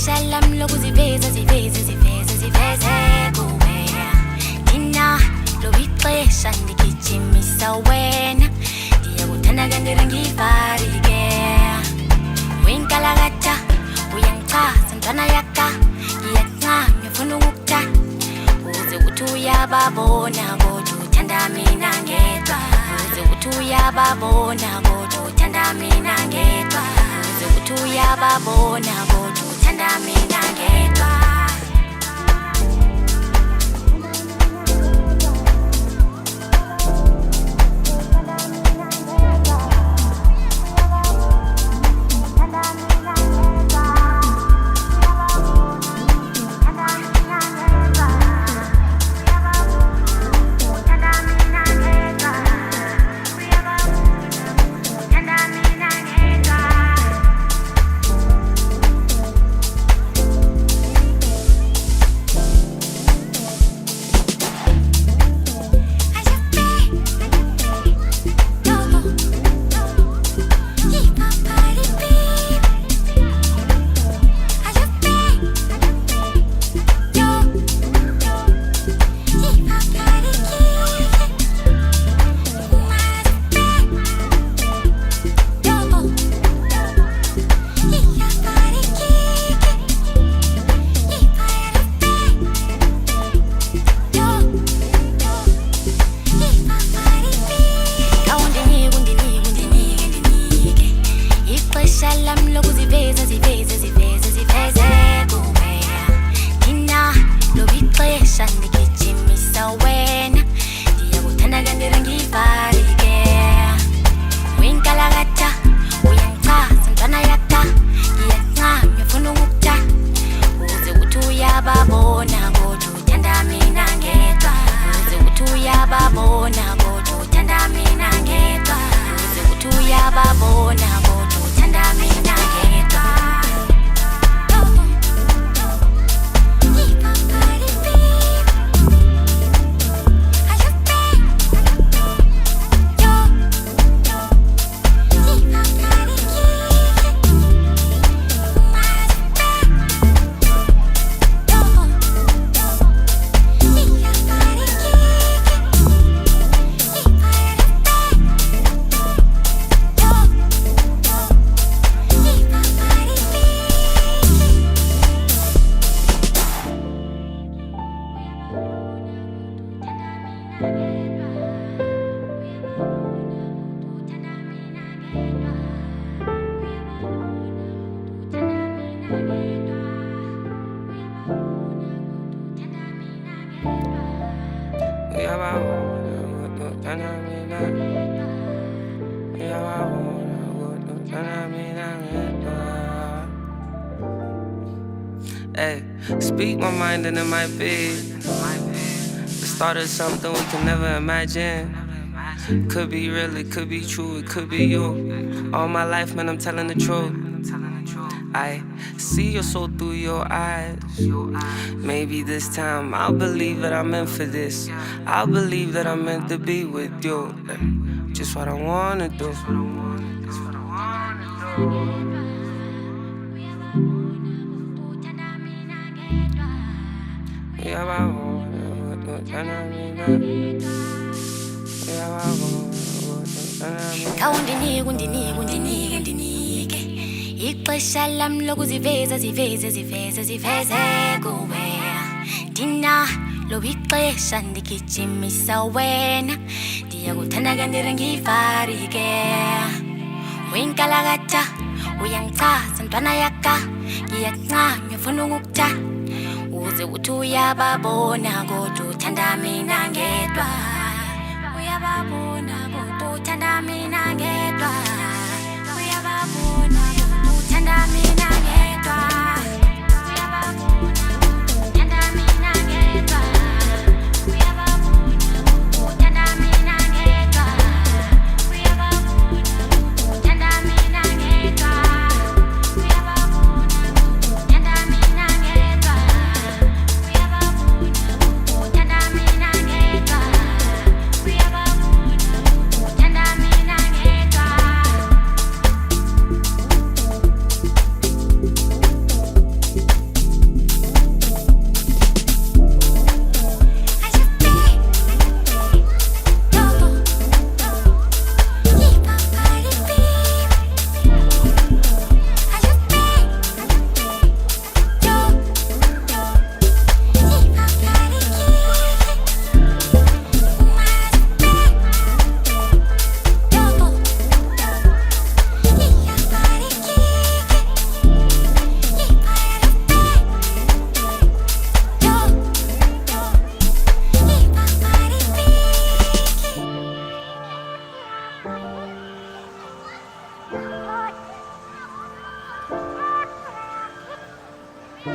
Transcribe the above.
ixesha lam lokuziveza ziveze ziveze ziveze kuwe Dina lobi ixesha ndigijimisa wena Ndiyakuthanda kanti ngivarike Wenkalakatha uyangichaza ntwana yaka Ngiyancama ngifuna ukukutha Uze uthi uyababona kodwa uthanda mina ngedwa Uze uthi uyababona kodwa uthanda mina ngedwa Uze uthi uyababona kodwa uthanda mina ngedwa Hey, speak my mind and it might be the start of something we can never imagine. Could be real, it could be true, it could be you. All my life, man, I'm telling the truth. I see your soul through your eyes. Maybe this time I'll believe that I'm meant for this. I'll believe that I'm meant to be with you. Just what I wanna do. Undinike ixesha lam lokuziveza ziveze ziveze ziveze kuwe Dina lobi ixesha ndigijimisa wena Ndiyakuthanda kanti ngivarike Wenkalakatha uyangichaza ntwana yaka Ngiyancama ngifuna ukukutha Uze uthi uyababona kodwa uthanda mina ngedwa Uyababona kodwa uthanda mina ngedwa Uyababona kodwa uthanda mina ngedwa Uyababona kodwa uthanda mina ngedwa Uyababona kodwa uthanda mina ngedwa Uyababona kodwa uthanda mina ngedwa Uyababona kodwa uthanda mina ngedwa Bye.